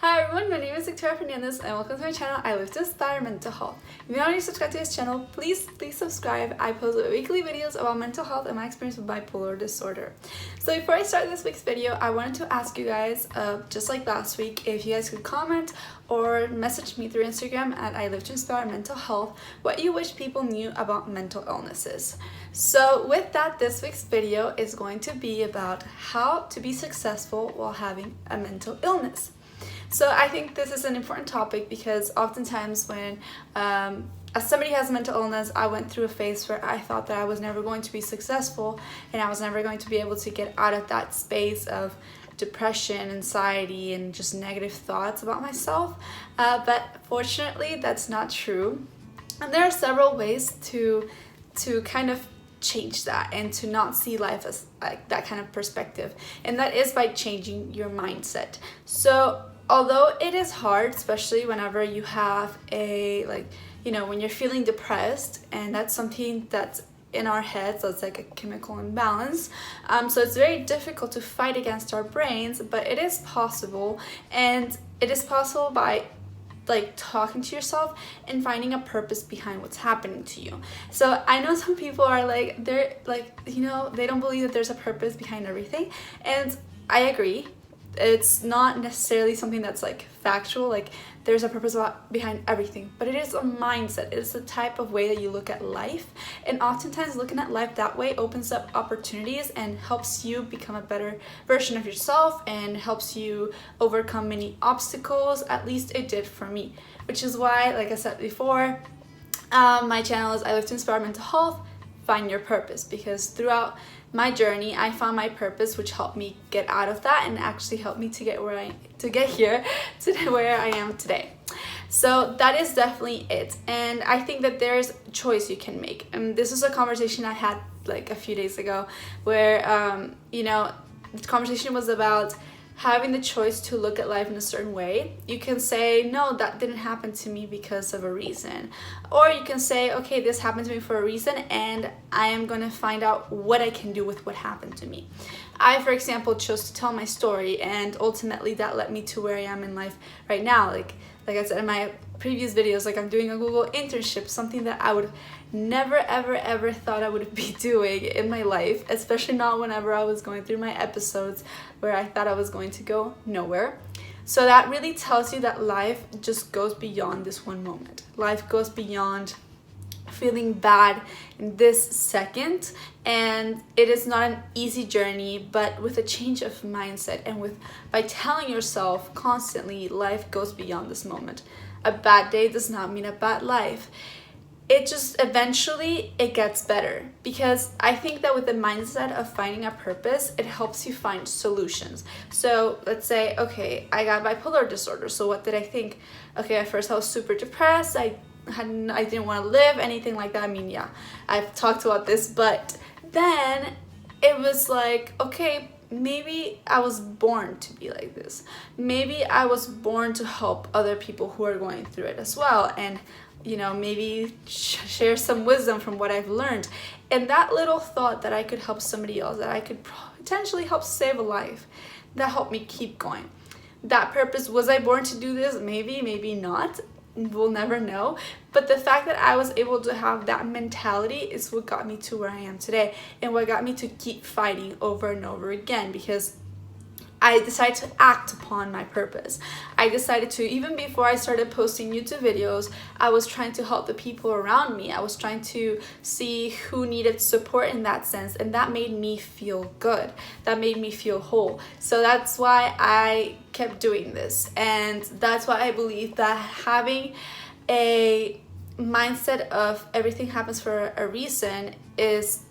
Hi everyone, my name is Victoria Fernandez and welcome to my channel. I live to inspire mental health. If you're not already subscribed to this channel, please subscribe. I post weekly videos about mental health and my experience with bipolar disorder. So before I start this week's video, I wanted to ask you guys, just like last week, if you guys could comment or message me through Instagram at I live to inspire mental health what you wish people knew about mental illnesses. So with that, this week's video is going to be about how to be successful while having a mental illness. So I think this is an important topic because oftentimes when as somebody has mental illness, I went through a phase where I thought that I was never going to be successful and I was never going to be able to get out of that space of depression, anxiety, and just negative thoughts about myself. But fortunately, that's not true. And there are several ways to kind of change that and to not see life as like that kind of perspective. And that is by changing your mindset. So although it is hard, especially whenever you have when you're feeling depressed, and that's something that's in our heads, so it's like a chemical imbalance. So it's very difficult to fight against our brains, but it is possible, and it is possible by talking to yourself and finding a purpose behind what's happening to you. So I know some people are they don't believe that there's a purpose behind everything, and I agree. It's not necessarily something that's factual, there's a purpose behind everything, but it is a mindset. It's the type of way that you look at life, and oftentimes looking at life that way opens up opportunities and helps you become a better version of yourself and helps you overcome many obstacles. At least it did for me, which is why, like I said before, my channel is I Live to Inspire Mental Health. Find your purpose, because throughout my journey I found my purpose, which helped me get out of that and actually helped me to get here to where I am today. So that is definitely it, and I think that there's a choice you can make. And this is a conversation I had a few days ago where the conversation was about having the choice to look at life in a certain way. You can say, no, that didn't happen to me because of a reason. Or you can say, okay, this happened to me for a reason and I am going to find out what I can do with what happened to me. I, for example, chose to tell my story, and ultimately that led me to where I am in life right now. Like I said in my previous videos, I'm doing a Google internship, something that I would never ever thought I would be doing in my life, especially not whenever I was going through my episodes where I thought I was going to go nowhere. So that really tells you that life just goes beyond this one moment. Life goes beyond feeling bad in this second, and it is not an easy journey, but with a change of mindset and by telling yourself constantly life goes beyond this moment. A bad day does not mean a bad life. It just eventually it gets better, because I think that with the mindset of finding a purpose, it helps you find solutions. So let's say, okay, I got bipolar disorder. So what did I think? Okay, at first I was super depressed. I didn't want to live, anything like that. I mean, yeah, I've talked about this, but then it was okay, maybe I was born to be like this. Maybe I was born to help other people who are going through it as well, and maybe share some wisdom from what I've learned. And that little thought that I could help somebody else, that I could potentially help save a life, that helped me keep going. That purpose, was I born to do this? Maybe not. We'll never know. But the fact that I was able to have that mentality is what got me to where I am today, and what got me to keep fighting over and over again, because I decided to act upon my purpose. I decided to, even before I started posting YouTube videos, I was trying to help the people around me. I was trying to see who needed support in that sense, and that made me feel good. That made me feel whole. So that's why I kept doing this, and that's why I believe that having a mindset of everything happens for a reason is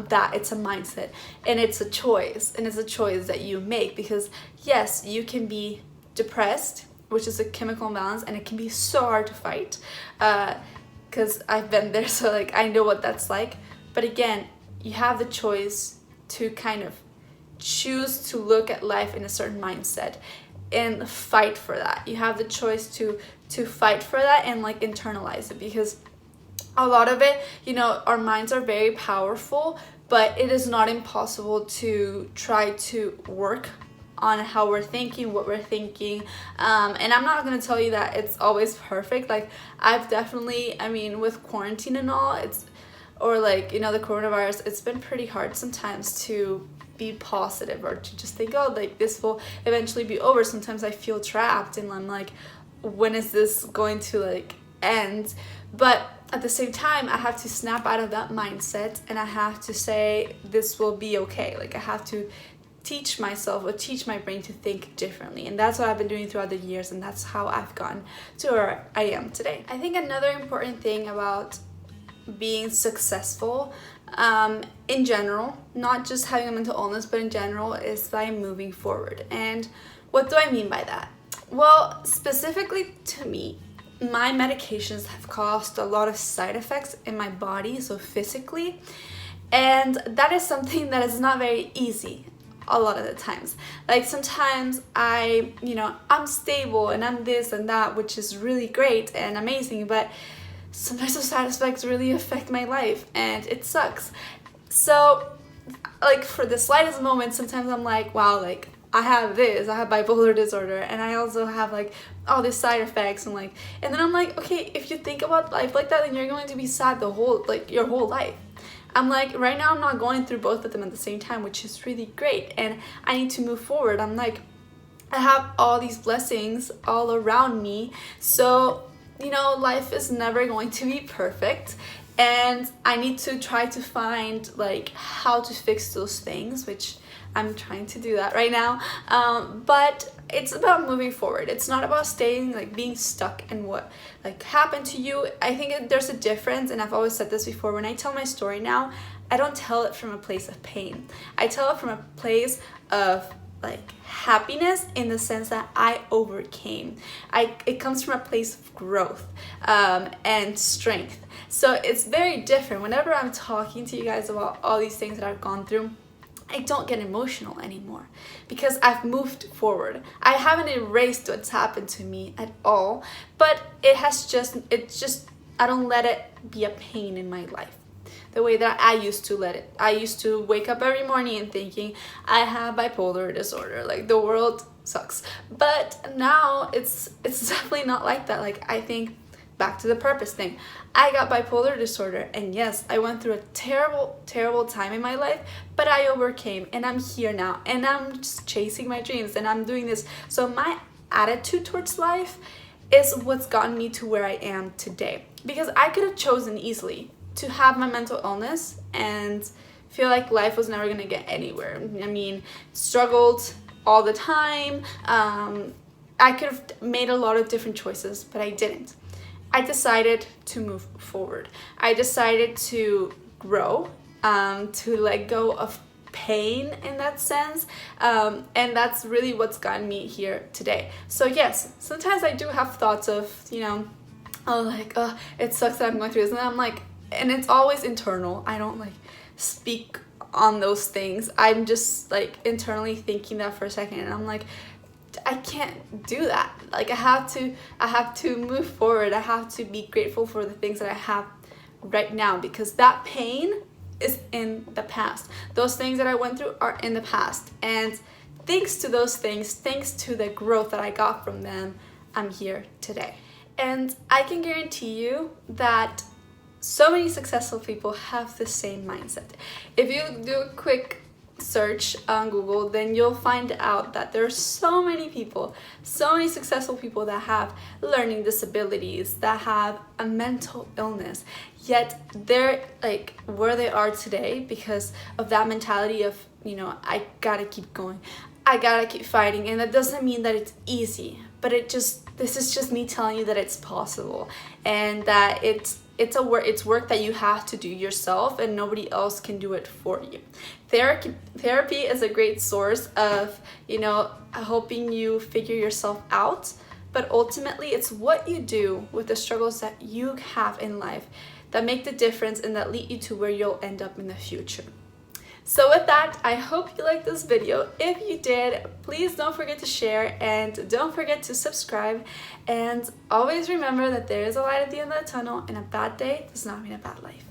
that it's a mindset, and it's a choice, and it's a choice that you make. Because yes, you can be depressed, which is a chemical imbalance, and it can be so hard to fight, because I've been there, so I know what that's like. But again, you have the choice to kind of choose to look at life in a certain mindset and fight for that. You have the choice to fight for that and internalize it, because a lot of it, our minds are very powerful, but it is not impossible to try to work on how we're thinking, what we're thinking, and I'm not gonna tell you that it's always perfect. Like, I've definitely, I mean, with quarantine and all, or like, you know, the coronavirus, it's been pretty hard sometimes to be positive or to just think, oh, like, this will eventually be over. Sometimes I feel trapped and I'm like, when is this going to like end? But at the same time, I have to snap out of that mindset and I have to say, this will be okay. Like, I have to teach myself or teach my brain to think differently, and that's what I've been doing throughout the years, and that's how I've gotten to where I am today. I think another important thing about being successful in general, not just having a mental illness, but in general, is by moving forward. And what do I mean by that? Well, specifically to me, my medications have caused a lot of side effects in my body, so physically, and that is something that is not very easy a lot of the times. Like, sometimes I'm stable and I'm this and that, which is really great and amazing, but sometimes those side effects really affect my life and it sucks. So, like, for the slightest moment, sometimes I'm like, wow, like, I have bipolar disorder, and I also have like all these side effects, and then I'm like, okay, if you think about life like that, then you're going to be sad your whole life. I'm like, right now I'm not going through both of them at the same time, which is really great, and I need to move forward. I'm like, I have all these blessings all around me, so, you know, life is never going to be perfect, and I need to try to find like how to fix those things, which I'm trying to do that right now, but it's about moving forward. It's not about staying, like, being stuck in what like happened to you. I think there's a difference, and I've always said this before. When I tell my story now, I don't tell it from a place of pain. I tell it from a place of like happiness, in the sense that I overcame. It comes from a place of growth and strength. So it's very different. Whenever I'm talking to you guys about all these things that I've gone through, I don't get emotional anymore because I've moved forward. I haven't erased what's happened to me at all, but it's just, I don't let it be a pain in my life the way that I used to let it. I used to wake up every morning and thinking, I have bipolar disorder, like, the world sucks. But now it's definitely not like that. Like, I think back to the purpose thing. I got bipolar disorder, and yes, I went through a terrible, terrible time in my life, but I overcame, and I'm here now, and I'm just chasing my dreams, and I'm doing this. So my attitude towards life is what's gotten me to where I am today. Because I could have chosen easily to have my mental illness and feel like life was never gonna get anywhere. I mean, struggled all the time. I could have made a lot of different choices, but I didn't. I decided to move forward. I decided to grow, to let go of pain in that sense, and that's really what's gotten me here today. So yes, sometimes I do have thoughts of, it sucks that I'm going through this, and I'm like, and it's always internal. I don't like speak on those things. I'm just like internally thinking that for a second, and I'm like, I can't do that. Like, I have to move forward. I have to be grateful for the things that I have right now, because that pain is in the past. Those things that I went through are in the past, and thanks to those things, thanks to the growth that I got from them, I'm here today. And I can guarantee you that so many successful people have the same mindset. If you do a quick search on Google, then you'll find out that there are so many people, so many successful people that have learning disabilities, that have a mental illness, yet they're like where they are today because of that mentality of, I gotta keep going, I gotta keep fighting. And that doesn't mean that it's easy, but this is just me telling you that it's possible, and that it's work that you have to do yourself, and nobody else can do it for you. Therapy is a great source of, helping you figure yourself out, but ultimately it's what you do with the struggles that you have in life that make the difference and that lead you to where you'll end up in the future. So with that, I hope you liked this video. If you did, please don't forget to share, and don't forget to subscribe. And always remember that there is a light at the end of the tunnel, and a bad day does not mean a bad life.